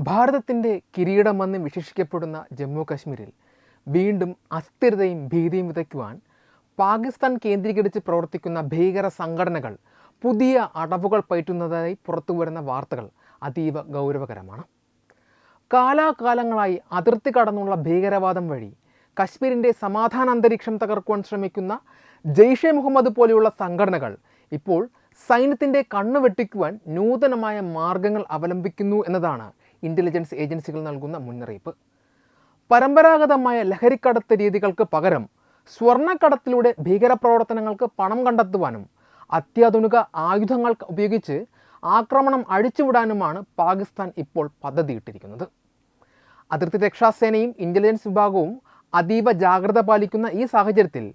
ഭാരതത്തിൻ്റെ കിരീടമെന്ന് വിശേഷിക്കപ്പെടുന്ന ജമ്മു കാശ്മീരിൽ വീണ്ടും അസ്ഥിരതയും ഭീതിയും വിതയ്ക്കുവാൻ പാകിസ്ഥാൻ കേന്ദ്രീകരിച്ച് പ്രവർത്തിക്കുന്ന ഭീകര സംഘടനകൾ പുതിയ അടവുകൾ പയറ്റുന്നതായി പുറത്തുവരുന്ന വാർത്തകൾ അതീവ ഗൗരവകരമാണ്. കാലാകാലങ്ങളായി അതിർത്തി കടന്നുള്ള ഭീകരവാദം വഴി കശ്മീരിൻ്റെ സമാധാന അന്തരീക്ഷം തകർക്കുവാൻ ശ്രമിക്കുന്ന ജെയ്ഷെ മുഹമ്മദ് പോലെയുള്ള സംഘടനകൾ ഇപ്പോൾ സൈന്യത്തിൻ്റെ കണ്ണു വെട്ടിക്കുവാൻ നൂതനമായ മാർഗങ്ങൾ അവലംബിക്കുന്നു എന്നതാണ് ഇൻ്റലിജൻസ് ഏജൻസികൾ നൽകുന്ന മുന്നറിയിപ്പ്. പരമ്പരാഗതമായ ലഹരിക്കടത്ത് രീതികൾക്ക് പകരം സ്വർണ്ണക്കടത്തിലൂടെ ഭീകരപ്രവർത്തനങ്ങൾക്ക് പണം കണ്ടെത്തുവാനും അത്യാധുനിക ആയുധങ്ങൾ ഉപയോഗിച്ച് ആക്രമണം അഴിച്ചുവിടാനുമാണ് പാകിസ്ഥാൻ ഇപ്പോൾ പദ്ധതിയിട്ടിരിക്കുന്നത്. അതിർത്തി രക്ഷാസേനയും ഇൻ്റലിജൻസ് വിഭാഗവും അതീവ ജാഗ്രത പാലിക്കുന്ന ഈ സാഹചര്യത്തിൽ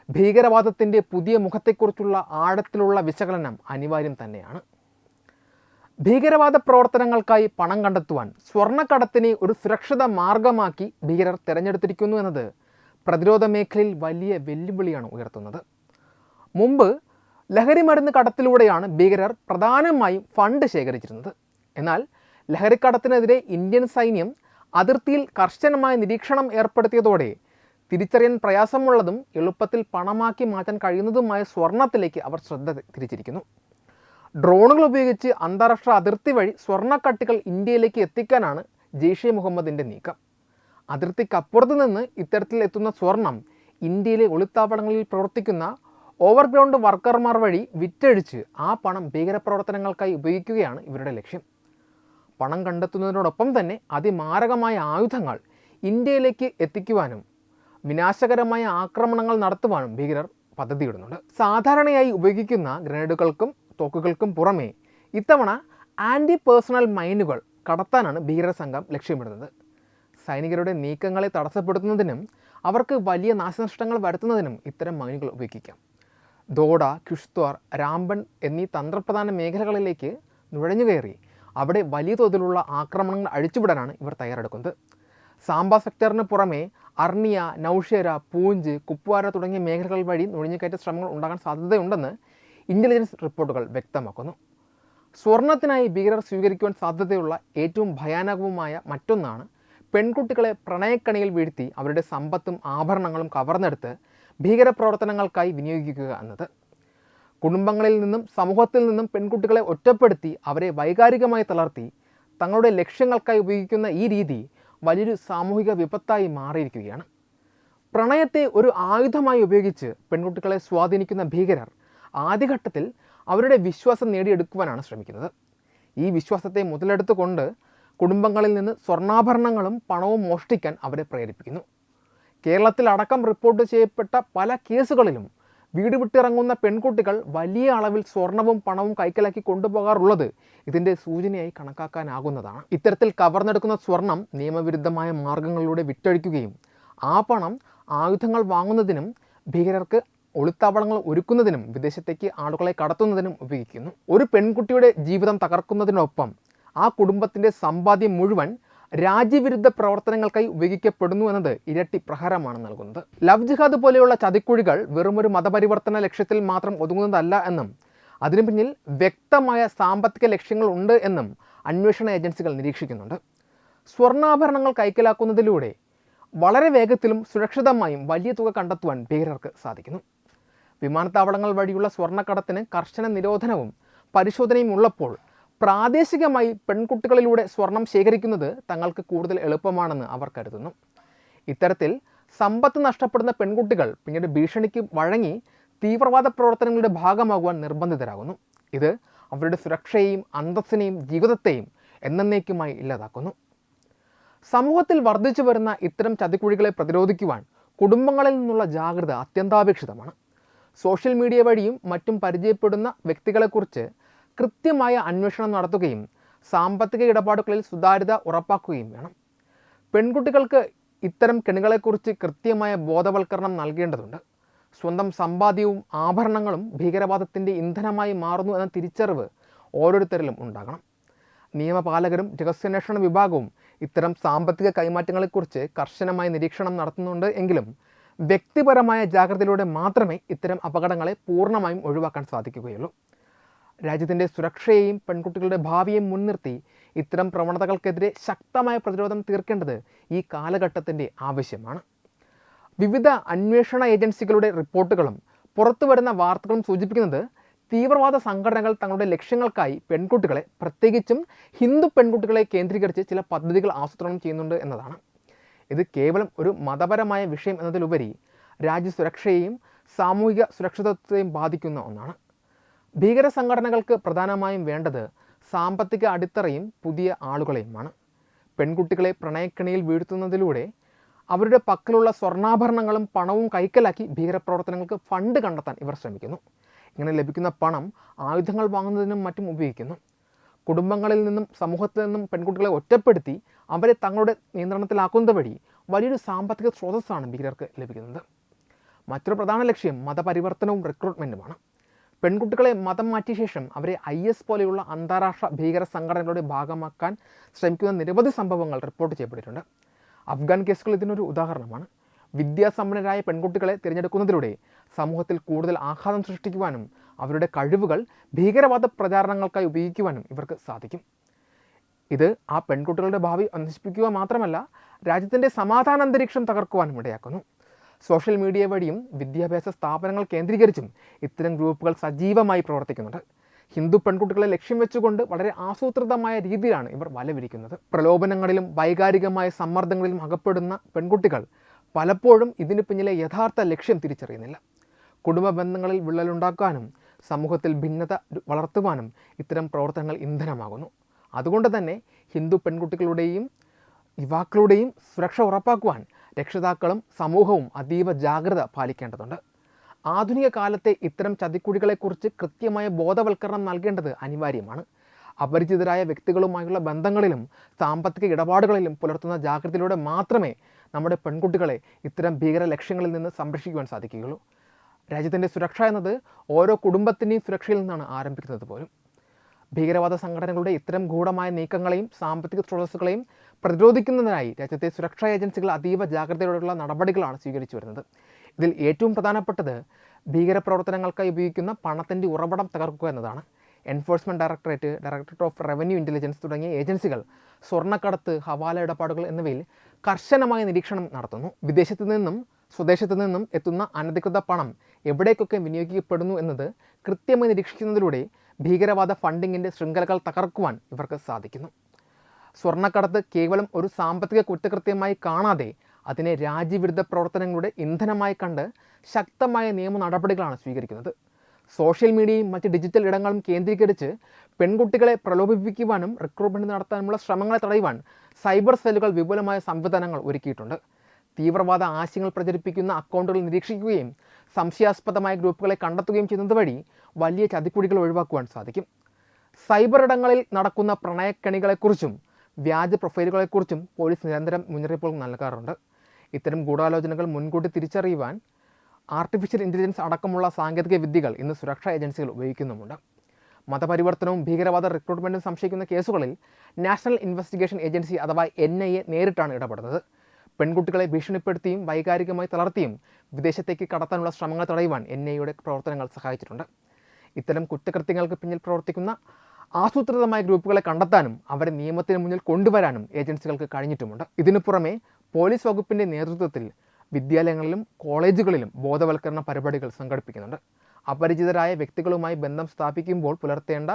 ഭീകരവാദത്തിൻ്റെ പുതിയ മുഖത്തെക്കുറിച്ചുള്ള ആഴത്തിലുള്ള വിശകലനം അനിവാര്യം തന്നെയാണ്. ഭീകരവാദ പ്രവർത്തനങ്ങൾക്കായി പണം കണ്ടെത്തുവാൻ സ്വർണ്ണക്കടത്തിനെ ഒരു സുരക്ഷിത മാർഗമാക്കി ഭീകരർ തിരഞ്ഞെടുത്തിരിക്കുന്നു എന്നത് പ്രതിരോധ മേഖലയിൽ വലിയ വെല്ലുവിളിയാണ് ഉയർത്തുന്നത്. മുമ്പ് ലഹരി മരുന്ന് കടത്തിലൂടെയാണ് ഭീകരർ പ്രധാനമായും ഫണ്ട് ശേഖരിച്ചിരുന്നത്. എന്നാൽ ലഹരിക്കടത്തിനെതിരെ ഇന്ത്യൻ സൈന്യം അതിർത്തിയിൽ കർശനമായ നിരീക്ഷണം ഏർപ്പെടുത്തിയതോടെ തിരിച്ചറിയാൻ പ്രയാസമുള്ളതും എളുപ്പത്തിൽ പണമാക്കി മാറ്റാൻ കഴിയുന്നതുമായ സ്വർണത്തിലേക്ക് അവർ ശ്രദ്ധ തിരിച്ചിരിക്കുന്നു. ഡ്രോണുകൾ ഉപയോഗിച്ച് അന്താരാഷ്ട്ര അതിർത്തി വഴി സ്വർണ്ണക്കട്ടികൾ ഇന്ത്യയിലേക്ക് എത്തിക്കാനാണ് ജെയ്ഷെ മുഹമ്മദിൻ്റെ നീക്കം. അതിർത്തിക്കപ്പുറത്ത് നിന്ന് ഇത്തരത്തിൽ എത്തുന്ന സ്വർണം ഇന്ത്യയിലെ ഒളിത്താവളങ്ങളിൽ പ്രവർത്തിക്കുന്ന ഓവർഗ്രൗണ്ട് വർക്കർമാർ വഴി വിറ്റഴിച്ച് ആ പണം ഭീകരപ്രവർത്തനങ്ങൾക്കായി ഉപയോഗിക്കുകയാണ് ഇവരുടെ ലക്ഷ്യം. പണം കണ്ടെത്തുന്നതിനോടൊപ്പം തന്നെ അതിമാരകമായ ആയുധങ്ങൾ ഇന്ത്യയിലേക്ക് എത്തിക്കുവാനും വിനാശകരമായ ആക്രമണങ്ങൾ നടത്തുവാനും ഭീകരർ പദ്ധതിയിടുന്നുണ്ട്. സാധാരണയായി ഉപയോഗിക്കുന്ന ഗ്രനേഡുകൾക്കും തോക്കുകൾക്കും പുറമെ ഇത്തവണ ആൻറ്റി പേഴ്സണൽ മൈനുകൾ കടത്താനാണ് ഭീകര സംഘം ലക്ഷ്യമിടുന്നത്. സൈനികരുടെ നീക്കങ്ങളെ തടസ്സപ്പെടുത്തുന്നതിനും അവർക്ക് വലിയ നാശനഷ്ടങ്ങൾ വരുത്തുന്നതിനും ഇത്തരം മൈനുകൾ ഉപയോഗിക്കാം. ദോഡ, കിഷ്ത്വാർ, രാംബൻ എന്നീ തന്ത്രപ്രധാന മേഖലകളിലേക്ക് നുഴഞ്ഞുകയറി അവിടെ വലിയ തോതിലുള്ള ആക്രമണങ്ങൾ അഴിച്ചുവിടാനാണ് ഇവർ തയ്യാറെടുക്കുന്നത്. സാംബ സെക്ടറിന് പുറമെ അർണിയ, നൌഷേര, പൂഞ്ച്, കുപ്വാര തുടങ്ങിയ മേഖലകൾ വഴി നുഴഞ്ഞുകയറ്റ ശ്രമങ്ങൾ ഉണ്ടാകാൻ സാധ്യതയുണ്ടെന്ന് ഇൻ്റലിജൻസ് റിപ്പോർട്ടുകൾ വ്യക്തമാക്കുന്നു. സ്വർണത്തിനായി ഭീകരർ സ്വീകരിക്കുവാൻ സാധ്യതയുള്ള ഏറ്റവും ഭയാനകവുമായ മറ്റൊന്നാണ് പെൺകുട്ടികളെ പ്രണയക്കണിയിൽ വീഴ്ത്തി അവരുടെ സമ്പത്തും ആഭരണങ്ങളും കവർന്നെടുത്ത് ഭീകരപ്രവർത്തനങ്ങൾക്കായി വിനിയോഗിക്കുക എന്നത്. കുടുംബങ്ങളിൽ നിന്നും സമൂഹത്തിൽ നിന്നും പെൺകുട്ടികളെ ഒറ്റപ്പെടുത്തി അവരെ വൈകാരികമായി തളർത്തി തങ്ങളുടെ ലക്ഷ്യങ്ങൾക്കായി ഉപയോഗിക്കുന്ന ഈ രീതി വലിയൊരു സാമൂഹിക വിപത്തായി മാറിയിരിക്കുകയാണ്. പ്രണയത്തെ ഒരു ആയുധമായി ഉപയോഗിച്ച് പെൺകുട്ടികളെ സ്വാധീനിക്കുന്ന ഭീകരർ ആദ്യഘട്ടത്തിൽ അവരുടെ വിശ്വാസം നേടിയെടുക്കുവാനാണ് ശ്രമിക്കുന്നത്. ഈ വിശ്വാസത്തെ മുതലെടുത്തുകൊണ്ട് കുടുംബങ്ങളിൽ നിന്ന് സ്വർണ്ണാഭരണങ്ങളും പണവും മോഷ്ടിക്കാൻ അവരെ പ്രേരിപ്പിക്കുന്നു. കേരളത്തിൽ അടക്കം റിപ്പോർട്ട് ചെയ്യപ്പെട്ട പല കേസുകളിലും വീട് വിട്ടിറങ്ങുന്ന പെൺകുട്ടികൾ വലിയ അളവിൽ സ്വർണവും പണവും കൈക്കലാക്കി കൊണ്ടുപോകാറുള്ളത് ഇതിൻ്റെ സൂചനയായി കണക്കാക്കാനാകുന്നതാണ്. ഇത്തരത്തിൽ കവർന്നെടുക്കുന്ന സ്വർണം നിയമവിരുദ്ധമായ മാർഗങ്ങളിലൂടെ വിറ്റഴിക്കുകയും ആ പണം ആയുധങ്ങൾ വാങ്ങുന്നതിനും ഭീകരർക്ക് ഒളിത്താവളങ്ങൾ ഒരുക്കുന്നതിനും വിദേശത്തേക്ക് ആളുകളെ കടത്തുന്നതിനും ഉപയോഗിക്കുന്നു. ഒരു പെൺകുട്ടിയുടെ ജീവിതം തകർക്കുന്നതിനൊപ്പം ആ കുടുംബത്തിൻ്റെ സമ്പാദ്യം മുഴുവൻ രാജ്യവിരുദ്ധ പ്രവർത്തനങ്ങൾക്കായി ഉപയോഗിക്കപ്പെടുന്നു എന്നത് ഇരട്ടി പ്രഹരമാണ് നൽകുന്നത്. ലവ് ജിഹാദ് പോലെയുള്ള ചതിക്കുഴികൾ വെറുമൊരു മതപരിവർത്തന ലക്ഷ്യത്തിൽ മാത്രം ഒതുങ്ങുന്നതല്ല എന്നും അതിനു പിന്നിൽ വ്യക്തമായ സാമ്പത്തിക ലക്ഷ്യങ്ങൾ ഉണ്ട് എന്നും അന്വേഷണ ഏജൻസികൾ നിരീക്ഷിക്കുന്നുണ്ട്. സ്വർണ്ണാഭരണങ്ങൾ കൈക്കലാക്കുന്നതിലൂടെ വളരെ വേഗത്തിലും സുരക്ഷിതമായും വലിയ തുക കണ്ടെത്തുവാൻ ഭീകരർക്ക് സാധിക്കുന്നു. വിമാനത്താവളങ്ങൾ വഴിയുള്ള സ്വർണ്ണക്കടത്തിന് കർശന നിരോധനവും പരിശോധനയും ഉള്ളപ്പോൾ പ്രാദേശികമായി പെൺകുട്ടികളിലൂടെ സ്വർണം ശേഖരിക്കുന്നത് തങ്ങൾക്ക് കൂടുതൽ എളുപ്പമാണെന്ന് അവർ കരുതുന്നു. ഇത്തരത്തിൽ സമ്പത്ത് നഷ്ടപ്പെടുന്ന പെൺകുട്ടികൾ പിന്നീട് ഭീഷണിക്ക് വഴങ്ങി തീവ്രവാദ പ്രവർത്തനങ്ങളുടെ ഭാഗമാകുവാൻ നിർബന്ധിതരാകുന്നു. ഇത് അവരുടെ സുരക്ഷയെയും അന്തസ്സിനെയും ജീവിതത്തെയും എന്നേക്കുമായി ഇല്ലാതാക്കുന്നു. സമൂഹത്തിൽ വർദ്ധിച്ചു വരുന്ന ഇത്തരം ചതിക്കുഴികളെ പ്രതിരോധിക്കുവാൻ കുടുംബങ്ങളിൽ നിന്നുള്ള ജാഗ്രത അത്യന്താപേക്ഷിതമാണ്. സോഷ്യൽ മീഡിയ വഴിയും മറ്റും പരിചയപ്പെടുന്ന വ്യക്തികളെക്കുറിച്ച് കൃത്യമായ അന്വേഷണം നടത്തുകയും സാമ്പത്തിക ഇടപാടുകളിൽ സുതാര്യത ഉറപ്പാക്കുകയും വേണം. പെൺകുട്ടികൾക്ക് ഇത്തരം കെണികളെക്കുറിച്ച് കൃത്യമായ ബോധവൽക്കരണം നൽകേണ്ടതുണ്ട്. സ്വന്തം സമ്പാദ്യവും ആഭരണങ്ങളും ഭീകരവാദത്തിൻ്റെ ഇന്ധനമായി മാറുന്നു എന്ന തിരിച്ചറിവ് ഓരോരുത്തരിലും ഉണ്ടാകണം. നിയമപാലകരും രഹസ്യാന്വേഷണ വിഭാഗവും ഇത്തരം സാമ്പത്തിക കൈമാറ്റങ്ങളെക്കുറിച്ച് കർശനമായ നിരീക്ഷണം നടത്തുന്നുണ്ട് എങ്കിലും വ്യക്തിപരമായ ജാഗ്രതയിലൂടെ മാത്രമേ ഇത്തരം അപകടങ്ങളെ പൂർണ്ണമായും ഒഴിവാക്കാൻ സാധിക്കുകയുള്ളൂ. രാജ്യത്തിൻ്റെ സുരക്ഷയെയും പെൺകുട്ടികളുടെ ഭാവിയെയും മുൻനിർത്തി ഇത്തരം പ്രവണതകൾക്കെതിരെ ശക്തമായ പ്രതിരോധം തീർക്കേണ്ടത് ഈ കാലഘട്ടത്തിൻ്റെ ആവശ്യമാണ്. വിവിധ അന്വേഷണ ഏജൻസികളുടെ റിപ്പോർട്ടുകളും പുറത്തുവരുന്ന വാർത്തകളും സൂചിപ്പിക്കുന്നത് തീവ്രവാദ സംഘടനകൾ തങ്ങളുടെ ലക്ഷ്യങ്ങൾക്കായി പെൺകുട്ടികളെ, പ്രത്യേകിച്ചും ഹിന്ദു പെൺകുട്ടികളെ കേന്ദ്രീകരിച്ച് ചില പദ്ധതികൾ ആസൂത്രണം ചെയ്യുന്നുണ്ട് എന്നതാണ്. ഇത് കേവലം ഒരു മതപരമായ വിഷയം എന്നതിലുപരി രാജ്യസുരക്ഷയെയും സാമൂഹിക സുരക്ഷിതത്വത്തെയും ബാധിക്കുന്ന ഒന്നാണ്. ഭീകര സംഘടനകൾക്ക് പ്രധാനമായും വേണ്ടത് സാമ്പത്തിക അടിത്തറയും പുതിയ ആളുകളെയുമാണ്. പെൺകുട്ടികളെ പ്രണയക്കെണിയിൽ വീഴ്ത്തുന്നതിലൂടെ അവരുടെ പക്കലുള്ള സ്വർണ്ണാഭരണങ്ങളും പണവും കൈക്കലാക്കി ഭീകരപ്രവർത്തനങ്ങൾക്ക് ഫണ്ട് കണ്ടെത്താൻ ഇവർ ശ്രമിക്കുന്നു. ഇങ്ങനെ ലഭിക്കുന്ന പണം ആയുധങ്ങൾ വാങ്ങുന്നതിനും മറ്റും ഉപയോഗിക്കുന്നു. കുടുംബങ്ങളിൽ നിന്നും സമൂഹത്തിൽ നിന്നും പെൺകുട്ടികളെ ഒറ്റപ്പെടുത്തി അവരെ തങ്ങളുടെ നിയന്ത്രണത്തിലാക്കുന്നത് വഴി വലിയൊരു സാമ്പത്തിക സ്രോതസ്സാണ് ഭീകരർക്ക് ലഭിക്കുന്നത്. മറ്റൊരു പ്രധാന ലക്ഷ്യം മതപരിവർത്തനവും റിക്രൂട്ട്മെൻറ്റുമാണ്. പെൺകുട്ടികളെ മതം മാറ്റിയ ശേഷം അവരെ IS പോലെയുള്ള അന്താരാഷ്ട്ര ഭീകര സംഘടനകളുടെ ഭാഗമാക്കാൻ ശ്രമിക്കുന്ന നിരവധി സംഭവങ്ങൾ റിപ്പോർട്ട് ചെയ്യപ്പെട്ടിട്ടുണ്ട്. അഫ്ഗാൻ കേസുകൾ ഇതിനൊരു ഉദാഹരണമാണ്. വിദ്യാസമ്പന്നരായ പെൺകുട്ടികളെ തിരഞ്ഞെടുക്കുന്നതിലൂടെ സമൂഹത്തിൽ കൂടുതൽ ആഘാതം സൃഷ്ടിക്കുവാനും അവരുടെ കഴിവുകൾ ഭീകരവാദ പ്രചാരണങ്ങൾക്കായി ഉപയോഗിക്കുവാനും ഇവർക്ക് സാധിക്കും. ഇത് ആ പെൺകുട്ടികളുടെ ഭാവി നശിപ്പിക്കുക മാത്രമല്ല, രാജ്യത്തിൻ്റെ സമാധാന അന്തരീക്ഷം തകർക്കുവാനും ഇടയാക്കുന്നു. സോഷ്യൽ മീഡിയ വഴിയും വിദ്യാഭ്യാസ സ്ഥാപനങ്ങൾ കേന്ദ്രീകരിച്ചും ഇത്തരം ഗ്രൂപ്പുകൾ സജീവമായി പ്രവർത്തിക്കുന്നുണ്ട്. ഹിന്ദു പെൺകുട്ടികളെ ലക്ഷ്യം വെച്ചുകൊണ്ട് വളരെ ആസൂത്രിതമായ രീതിയിലാണ് ഇവർ വലവിരിക്കുന്നത്. പ്രലോഭനങ്ങളിലും വൈകാരികമായ സമ്മർദ്ദങ്ങളിലും അകപ്പെടുന്ന പെൺകുട്ടികൾ പലപ്പോഴും ഇതിനു പിന്നിലെ യഥാർത്ഥ ലക്ഷ്യം തിരിച്ചറിയുന്നില്ല. കുടുംബ ബന്ധങ്ങളിൽ വിള്ളലുണ്ടാക്കാനും സമൂഹത്തിൽ ഭിന്നത വളർത്തുവാനും ഇത്തരം പ്രവർത്തനങ്ങൾ ഇന്ധനമാകുന്നു. അതുകൊണ്ട് തന്നെ ഹിന്ദു പെൺകുട്ടികളുടെയും യുവാക്കളുടെയും സുരക്ഷ ഉറപ്പാക്കുവാൻ രക്ഷിതാക്കളും സമൂഹവും അതീവ ജാഗ്രത പാലിക്കേണ്ടതുണ്ട്. ആധുനിക കാലത്തെ ഇത്തരം ചതിക്കുഴികളെക്കുറിച്ച് കൃത്യമായ ബോധവൽക്കരണം നൽകേണ്ടത് അനിവാര്യമാണ്. അപരിചിതരായ വ്യക്തികളുമായുള്ള ബന്ധങ്ങളിലും സാമ്പത്തിക ഇടപാടുകളിലും പുലർത്തുന്ന ജാഗ്രതയിലൂടെ മാത്രമേ നമ്മുടെ പെൺകുട്ടികളെ ഇത്തരം ഭീകര ലക്ഷ്യങ്ങളിൽ നിന്ന് സംരക്ഷിക്കുവാൻ സാധിക്കുകയുള്ളൂ. രാജ്യത്തിൻ്റെ സുരക്ഷ എന്നത് ഓരോ കുടുംബത്തിൻ്റെയും സുരക്ഷയിൽ നിന്നാണ് ആരംഭിക്കുന്നത് പോലും. ഭീകരവാദ സംഘടനകളുടെ ഇത്തരം ഗൂഢമായ നീക്കങ്ങളെയും സാമ്പത്തിക സ്രോതസ്സുകളെയും പ്രതിരോധിക്കുന്നതിനായി രാജ്യത്തെ സുരക്ഷാ ഏജൻസികൾ അതീവ ജാഗ്രതയോടെയുള്ള നടപടികളാണ് സ്വീകരിച്ചു വരുന്നത്. ഇതിൽ ഏറ്റവും പ്രധാനപ്പെട്ടത് ഭീകരപ്രവർത്തനങ്ങൾക്കായി ഉപയോഗിക്കുന്ന പണത്തിൻ്റെ ഉറവിടം തകർക്കുക എന്നതാണ്. Enforcement directorate, directorate of revenue intelligence തുടങ്ങിയ ഏജൻസികൾ സ്വർണ്ണക്കടത്ത്, ഹവാല ഇടപാടുകൾ എന്നിവയിൽ കർശനമായ നിരീക്ഷണം നടത്തുന്നു. വിദേശത്തു നിന്നും സ്വദേശത്തു നിന്നും എത്തുന്ന അനധികൃത പണം എവിടേക്കൊക്കെ വിനിയോഗിക്കപ്പെടുന്നു എന്നത് കൃത്യമായി നിരീക്ഷിക്കുന്നതിലൂടെ ഭീകരവാദ ഫണ്ടിങ്ങിൻ്റെ ശൃംഖലകൾ തകർക്കുവാൻ ഇവർക്ക് സാധിക്കുന്നു. സ്വർണ്ണക്കടത്ത് കേവലം ഒരു സാമ്പത്തിക കുറ്റകൃത്യമായി കാണാതെ അതിനെ രാജ്യവിരുദ്ധ പ്രവർത്തനങ്ങളുടെ ഇന്ധനമായി കണ്ട് ശക്തമായ നിയമ നടപടികളാണ് സ്വീകരിക്കുന്നത്. സോഷ്യൽ മീഡിയയും മറ്റ് ഡിജിറ്റൽ ഇടങ്ങളും കേന്ദ്രീകരിച്ച് പെൺകുട്ടികളെ പ്രലോഭിപ്പിക്കുവാനും റിക്രൂട്ട്മെൻറ്റ് നടത്താനുമുള്ള ശ്രമങ്ങളെ തടയുവാൻ സൈബർ സെല്ലുകൾ വിപുലമായ സംവിധാനങ്ങൾ ഒരുക്കിയിട്ടുണ്ട്. തീവ്രവാദ ആശയങ്ങൾ പ്രചരിപ്പിക്കുന്ന അക്കൗണ്ടുകൾ നിരീക്ഷിക്കുകയും സംശയാസ്പദമായ ഗ്രൂപ്പുകളെ കണ്ടെത്തുകയും ചെയ്യുന്നത് വഴി വലിയ ചതിക്കുഴികൾ ഒഴിവാക്കുവാൻ സാധിക്കും. സൈബർ ഇടങ്ങളിൽ നടക്കുന്ന പ്രണയക്കെണികളെക്കുറിച്ചും വ്യാജ പ്രൊഫൈലുകളെക്കുറിച്ചും പോലീസ് നിരന്തരം മുന്നറിയിപ്പുകൾ നൽകാറുണ്ട്. ഇത്തരം ഗൂഢാലോചനകൾ മുൻകൂട്ടി തിരിച്ചറിയുവാൻ ആർട്ടിഫിഷ്യൽ ഇൻ്റലിജൻസ് അടക്കമുള്ള സാങ്കേതിക വിദ്യകൾ ഇന്ന് സുരക്ഷാ ഏജൻസികൾ ഉപയോഗിക്കുന്നുമുണ്ട്. മതപരിവർത്തനവും ഭീകരവാദ റിക്രൂട്ട്മെൻറ്റും സംശയിക്കുന്ന കേസുകളിൽ നാഷണൽ ഇൻവെസ്റ്റിഗേഷൻ ഏജൻസി അഥവാ NIA നേരിട്ടാണ് ഇടപെടുന്നത്. പെൺകുട്ടികളെ ഭീഷണിപ്പെടുത്തിയും വൈകാരികമായി തളർത്തിയും വിദേശത്തേക്ക് കടത്താനുള്ള ശ്രമങ്ങൾ തടയുവാൻ NIAയുടെ പ്രവർത്തനങ്ങൾ സഹായിച്ചിട്ടുണ്ട്. ഇത്തരം കുറ്റകൃത്യങ്ങൾക്ക് പിന്നിൽ പ്രവർത്തിക്കുന്ന ആസൂത്രിതമായ ഗ്രൂപ്പുകളെ കണ്ടെത്താനും അവരെ നിയമത്തിന് മുന്നിൽ കൊണ്ടുവരാനും ഏജൻസികൾക്ക് കഴിഞ്ഞിട്ടുമുണ്ട്. ഇതിനു പുറമെ പോലീസ് വകുപ്പിൻ്റെ നേതൃത്വത്തിൽ വിദ്യാലയങ്ങളിലും കോളേജുകളിലും ബോധവൽക്കരണ പരിപാടികൾ സംഘടിപ്പിക്കുന്നുണ്ട്. അപരിചിതരായ വ്യക്തികളുമായി ബന്ധം സ്ഥാപിക്കുമ്പോൾ പുലർത്തേണ്ട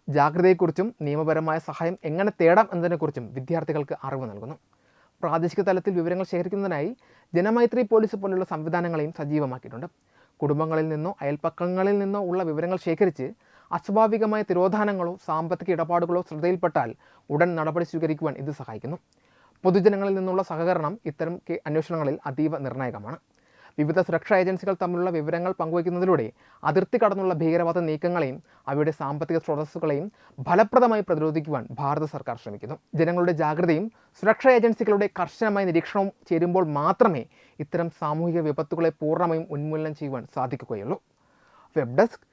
ജാഗ്രതയെക്കുറിച്ചും നിയമപരമായ സഹായം എങ്ങനെ തേടാം എന്നതിനെക്കുറിച്ചും വിദ്യാർത്ഥികൾക്ക് അറിവ് നൽകുന്നു. പ്രാദേശിക തലത്തിൽ വിവരങ്ങൾ ശേഖരിക്കുന്നതിനായി ജനമൈത്രി പോലീസ് പോലുള്ള സംവിധാനങ്ങളെയും സജീവമാക്കിയിട്ടുണ്ട്. കുടുംബങ്ങളിൽ നിന്നോ അയൽപ്പക്കങ്ങളിൽ നിന്നോ ഉള്ള വിവരങ്ങൾ ശേഖരിച്ച് അസ്വാഭാവികമായ തിരോധാനങ്ങളോ സാമ്പത്തിക ഇടപാടുകളോ ശ്രദ്ധയിൽപ്പെട്ടാൽ ഉടൻ നടപടി സ്വീകരിക്കുവാൻ ഇത് സഹായിക്കുന്നു. പൊതുജനങ്ങളിൽ നിന്നുള്ള സഹകരണം ഇത്തരം അന്വേഷണങ്ങളിൽ അതീവ നിർണായകമാണ്. വിവിധ സുരക്ഷാ ഏജൻസികൾ തമ്മിലുള്ള വിവരങ്ങൾ പങ്കുവയ്ക്കുന്നതിലൂടെ അതിർത്തി കടന്നുള്ള ഭീകരവാദ നീക്കങ്ങളെയും അവയുടെ സാമ്പത്തിക സ്രോതസ്സുകളെയും ഫലപ്രദമായി പ്രതിരോധിക്കുവാൻ ഭാരത സർക്കാർ ശ്രമിക്കുന്നു. ജനങ്ങളുടെ ജാഗ്രതയും സുരക്ഷാ ഏജൻസികളുടെ കർശനമായ നിരീക്ഷണവും ചേരുമ്പോൾ മാത്രമേ ഇത്തരം സാമൂഹിക വിപത്തുകളെ പൂർണ്ണമായും ഉന്മൂലനം ചെയ്യുവാൻ സാധിക്കുകയുള്ളൂ. വെബ് ഡെസ്ക്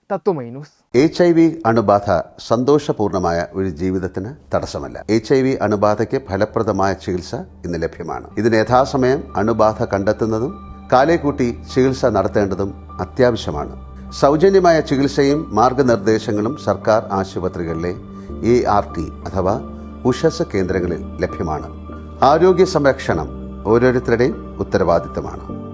തത്വമൈ ന്യൂസ്. HIV അണുബാധ സന്തോഷപൂർണമായ ഒരു ജീവിതത്തിന് തടസ്സമല്ല. HIV അണുബാധയ്ക്ക് ഫലപ്രദമായ ചികിത്സ ഇന്ന് ലഭ്യമാണ്. ഇതിന് യഥാസമയം അണുബാധ കണ്ടെത്തുന്നതും കാലേക്കൂട്ടി ചികിത്സ നടത്തേണ്ടതും അത്യാവശ്യമാണ്. സൗജന്യമായ ചികിത്സയും മാർഗനിർദ്ദേശങ്ങളും സർക്കാർ ആശുപത്രികളിലെ ART അഥവാ ഉഷസ് കേന്ദ്രങ്ങളിൽ ലഭ്യമാണ്. ആരോഗ്യ സംരക്ഷണം ഓരോരുത്തരുടെയും ഉത്തരവാദിത്തമാണ്.